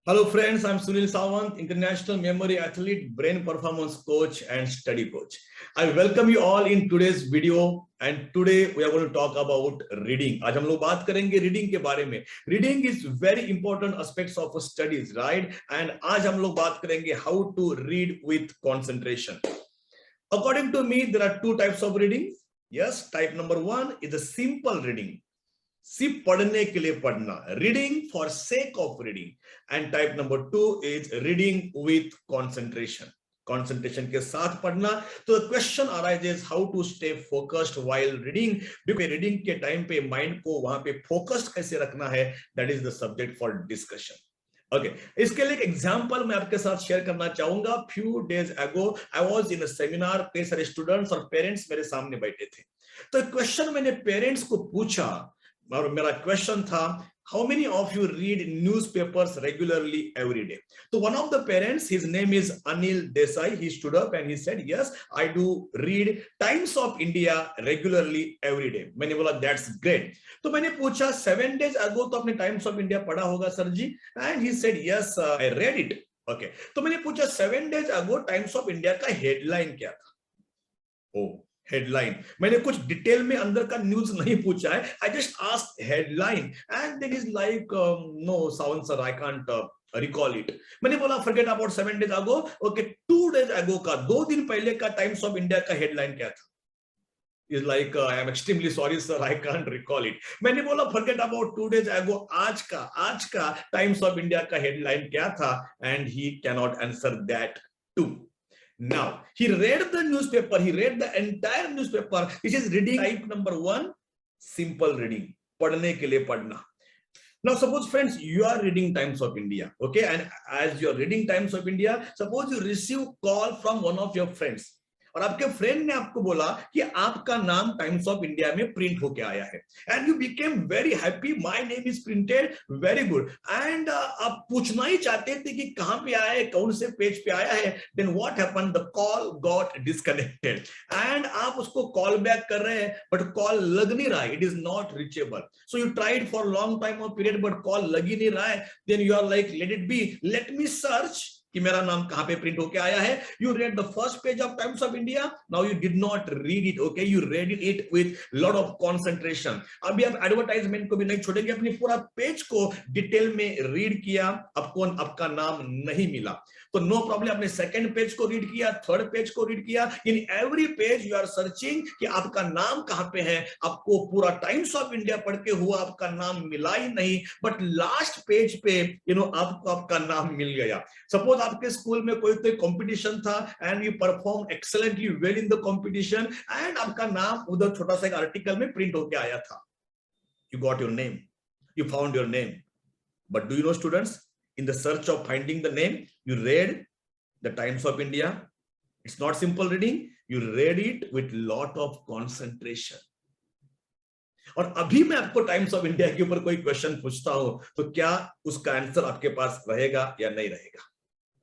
Hello friends, I'm Sunil Sawant, international memory athlete, brain performance coach and study coach. I welcome you all in today's video and today we are going to talk about reading. आज हम लोग बात करेंगे reading के बारे में. Reading is very important aspects of studies, right? And आज हम लोग बात करेंगे how to read with concentration. According to me, there are two types of reading. Yes, type number one is the simple reading. सिर्फ पढ़ने के लिए पढ़ना, reading for sake of reading. And type number two is reading with concentration, concentration के साथ पढ़ना. तो question arises how to stay focused while reading. Reading के टाइम पे माइंड को वहां पे फोकस्ड कैसे रखना है, that is the subject for discussion. Okay, इसके लिए एक एग्जांपल मैं आपके साथ शेयर करना चाहूंगा. Few days ago I was in a seminar. कई सारे स्टूडेंट्स और पेरेंट्स मेरे सामने बैठे थे. तो क्वेश्चन मैंने पेरेंट्स को पूछा और मेरा क्वेश्चन था, how many of you read newspapers regularly every day? So one of the parents, his name is Anil Desai, he stood up and he said, yes, I do read Times of India regularly every day. मैंने बोला that's great. तो मैंने पूछा 7 days ago तो आपने Times of India पढ़ा होगा sir ji? And he said yes, I read it. Okay. तो मैंने पूछा 7 days ago Times of India का हेडलाइन क्या था? Oh, headline. मैंने कुछ डिटेल में अंदर का न्यूज नहीं पूछा है. I just asked headline and there is like no Sawant sir, I can't recall it. मैंने बोला forget about 7 days ago. Okay, 2 days ago का, 2 दिन पहले का टाइम्स ऑफ इंडिया का हेडलाइन क्या था? Is like I am extremely sorry sir, I can't recall it. मैंने बोला फॉरगेट अबाउट 2 days ago, आज का टाइम्स ऑफ इंडिया का हेडलाइन क्या था? And he can not answer that too. Now he read the newspaper, he read the entire newspaper, which is reading type number 1, simple reading, पढ़ने के लिए पढ़ना. Now suppose friends you are reading Times of India, okay, and as you are reading Times of India, suppose you receive call from one of your friends और आपके friend ने आपको बोला कि आपका नाम टाइम्स ऑफ इंडिया में print होके आया है. And you became very happy, my name is printed, very good. And आप पूछना ही चाहते थे कि कहां पे आया है, कौन से पेज पे आया है. Then what happened, the call got disconnected. And आप उसको कॉल बैक कर रहे हैं बट कॉल लग नहीं रहा है, it is not reachable. So you tried for long time of period but call लग ही नहीं रहा है. Then you are like let it be, let me search कि मेरा नाम कहां पे प्रिंट होके आया है. You read the first page of Times of India. Now you did not read it, okay, you read it with lot of concentration. अभी आप एडवर्टाइजमेंट को भी नहीं छोड़ेंगे, अपनी पूरा पेज को डिटेल में रीड किया, आपको आपका नाम नहीं मिला तो नो प्रॉब्लम. आपने सेकंड पेज को रीड किया, थर्ड पेज को रीड किया, in every page you are searching कि आपका नाम कहां पे है. आपको पूरा टाइम्स ऑफ इंडिया पढ़ के हुआ आपका नाम मिला ही नहीं, बट लास्ट पेज पे आपको आपका नाम मिल गया. सपोज आपके स्कूल में कोई तो कंपटीशन था and you perform excellently well in the competition and आपका नाम उधर छोटा सा एक आर्टिकल में प्रिंट होके आया था. You got your name, you found your name, but do you know students, in the search of finding the name, you read the Times of India. It's not simple reading, you read it with lot of concentration. और अभी मैं आपको times of India के ऊपर कोई question पूछता हूं तो क्या उसका आंसर आपके पास रहेगा या नहीं रहेगा?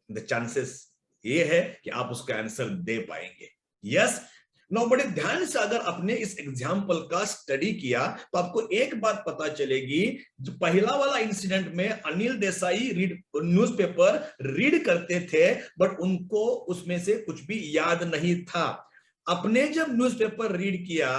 द चांसेस ये है कि आप उसका आंसर दे पाएंगे. यस. नौ बड़े ध्यान से अगर आपने इस एग्जाम्पल का स्टडी किया तो आपको एक बात पता चलेगी. जो पहला वाला इंसिडेंट में अनिल देसाई न्यूज़पेपर रीड करते थे बट उनको उसमें से कुछ भी याद नहीं था. अपने जब न्यूज़पेपर रीड किया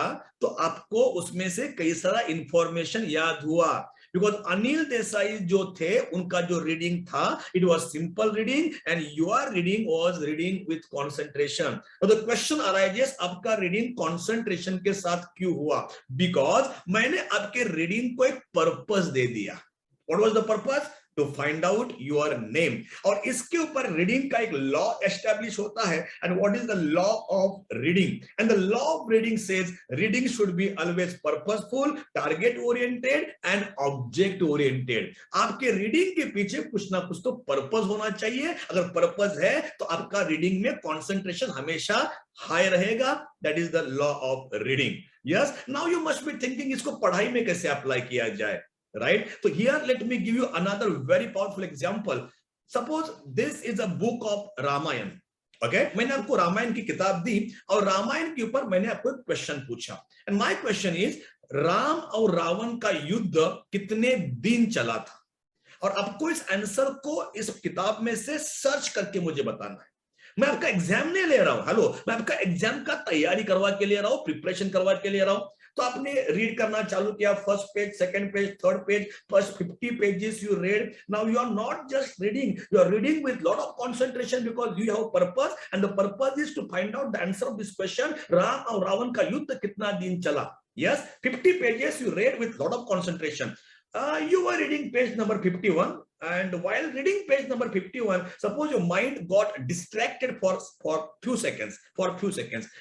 तो आपको उसमें से कई सारा इंफॉर्मेशन याद हुआ. बिकॉज अनिल देसाई जो थे उनका जो रीडिंग था it was simple reading and your reading was reading with concentration. The question arises, आपका रीडिंग कंसंट्रेशन के साथ क्यों हुआ? बिकॉज मैंने आपके रीडिंग को एक पर्पस दे दिया. What was the purpose? To find out your name. और इसके ऊपर रीडिंग का एक लॉ एस्टैब्लिश होता है. And what is the law of reading? And the law of reading says reading should be always purposeful, target oriented and object oriented. आपके reading के पीछे कुछ ना कुछ तो पर्पस होना चाहिए. अगर पर्पस है तो आपका रीडिंग में कंसंट्रेशन हमेशा हाई रहेगा. That is the law of reading. Yes. Now you must be thinking इसको पढ़ाई में कैसे अप्लाई किया जाए, right? So here let me give you another very powerful example. Suppose this is a book of Ramayana. Okay? मैंने आपको रामायण की किताब दी और रामायण के ऊपर मैंने आपको एक क्वेश्चन पूछा. And my question is, Ram और रावण का युद्ध कितने दिन चला था? और आपको इस आंसर को इस किताब में से सर्च करके मुझे बताना है। मैं आपका एग्जाम नहीं ले रहा हूं, हेलो, मैं आपका एग्जाम का तैयारी करवा के ले रहा हूं, प्रिपरेशन करवा के ले रहा हूं। तो आपने रीड करना चालू किया, first page, second page, third page, first 50 pages you read. Now you are not just reading, you are reading with lot of concentration because you have purpose, and the purpose is to find out the answer of this question. Ram और रावण का युद्ध कितना दिन चला? Yes, 50 pages you read with lot of concentration. You were reading page number 51, and while reading page number 51, suppose your mind got distracted for few seconds,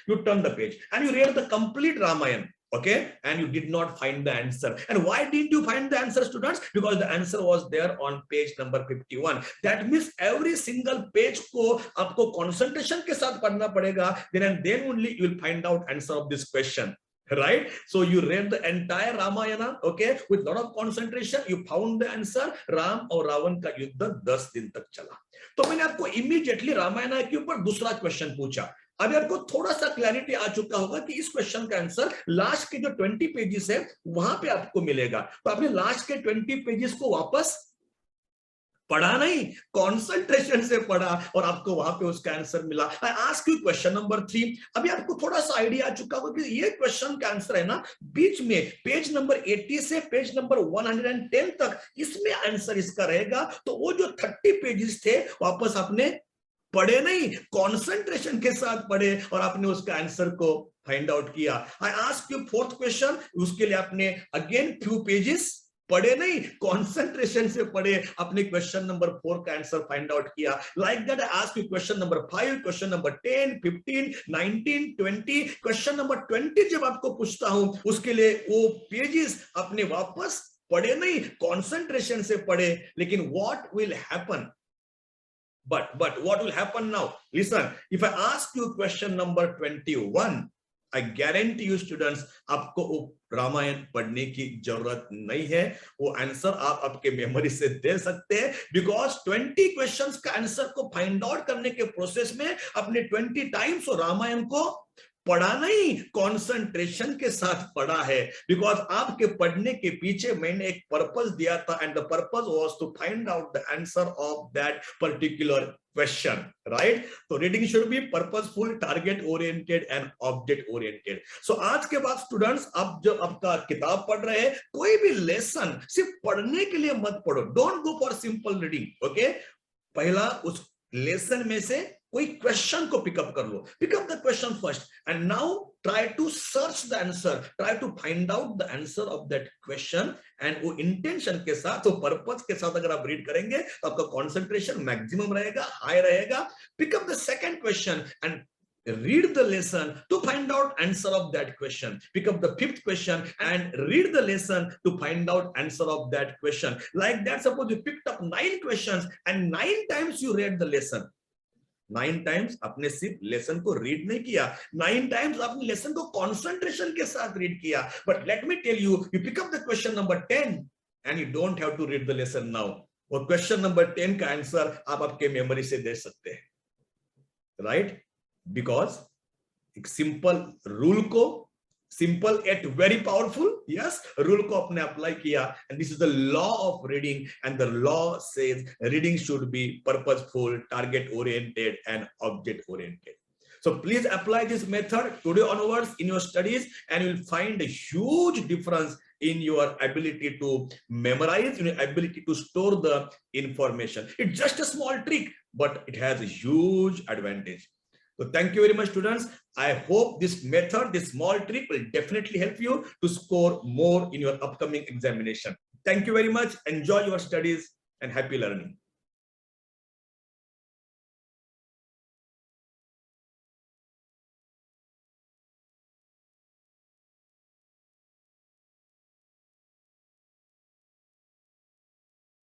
you turn the page and you read the complete Ramayana. Okay, and you did not find the answer. And why didn't you find the answer, students? Because the answer was there on page number 51. That means every single page को आपको concentration के साथ पढ़ना पड़ेगा. Then only you will find out answer of this question. Right? So you read the entire Ramayana, okay, with lot of concentration. You found the answer. Ram और रावण का युद्ध 10 दिन तक चला. तो मैंने आपको इमीडिएटली रामायण के ऊपर दूसरा क्वेश्चन पूछा. अभी आपको थोड़ा सा क्लैरिटी आ चुका होगा कि इस क्वेश्चन का आंसर लास्ट के जो 20 पेजेस है वहां पे आपको मिलेगा. तो आपने लास्ट के 20 पेजेस को वापस पढ़ा नहीं, कॉन्सेंट्रेशन से पढ़ा और आपको वहां पे उसका आंसर मिला. I ask you question number 3. अभी आपको थोड़ा सा आइडिया आ चुका होगा कि ये क्वेश्चन का आंसर है ना, बीच में पेज नंबर 80 से पेज नंबर 110 तक इसमें आंसर इसका रहेगा. तो वो जो 30 पेजेस थे वापस आपने पढ़े नहीं, कॉन्सेंट्रेशन के साथ पढ़े और आपने उसका आंसर को फाइंड आउट किया. I ask you fourth question. उसके लिए आपने अगेन फ्यू पेजेस पढ़े नहीं, कॉन्सेंट्रेशन से पढ़े, अपने क्वेश्चन नंबर 4 का आंसर फाइंड आउट किया. Like that I ask you question number 5, question number 10, 15, 19, 20. Question number 20 जब आपको पूछता हूं उसके लिए वो पेजेस अपने वापस पढ़े नहीं, कॉन्सेंट्रेशन से पढ़े. लेकिन what will happen? But what will happen now? Listen, if I ask you question number 21, I guarantee you students, आपको रामायण पढ़ने की जरूरत नहीं है. वो आंसर आप आपके मेमोरी से दे सकते हैं, बिकॉज 20 क्वेश्चंस का आंसर को फाइंड आउट करने के प्रोसेस में अपने 20 टाइम्स रामायण को पढ़ा नहीं, कॉन्सेंट्रेशन के साथ पढ़ा है. बिकॉज आपके पढ़ने के पीछे मैंने एक पर्पस दिया था, and the purpose was to find out the answer of that particular question. Right? तो reading should be purposeful, target oriented and object oriented. So आज के बाद स्टूडेंट्स, आप जब आपका किताब पढ़ रहे हैं, कोई भी लेसन सिर्फ पढ़ने के लिए मत पढ़ो. Don't go for simple reading. Okay, पहला उस लेसन में से कोई क्वेश्चन को पिकअप कर लो. Pickup the question first and now try to search the answer, try to find out the answer of that question. And वो इंटेंशन के साथ, तो पर्पस के साथ अगर आप रीड करेंगे तो आपका कॉन्सेंट्रेशन मैक्सिमम रहेगा, हाई रहेगा. Pick up the second question and read the lesson to find out answer of that question. Pick up the 5th question and read the lesson to find out answer of that question. Like that, suppose you picked up 9 questions and 9 times you read the lesson. 9 times आपने सिर्फ lesson को read नहीं किया, 9 times आपने lesson को concentration के साथ read किया. But let me tell you, you pick up the question number 10 and you don't have to read the lesson now. और क्वेश्चन नंबर 10 का आंसर आप आपके मेमोरी से दे सकते हैं. राइट? बिकॉज एक सिंपल रूल को, simple at very powerful, yes, rule को अपने अप्लाई किया. And this is the law of reading, and the law says reading should be purposeful, target oriented and object oriented. So please apply this method today onwards in your studies, and you will find a huge difference in your ability to memorize, in your ability to store the information. It's just a small trick, but it has a huge advantage. So thank you very much, students. I hope this method, this small trick will definitely help you to score more in your upcoming examination. Thank you very much. Enjoy your studies and happy learning.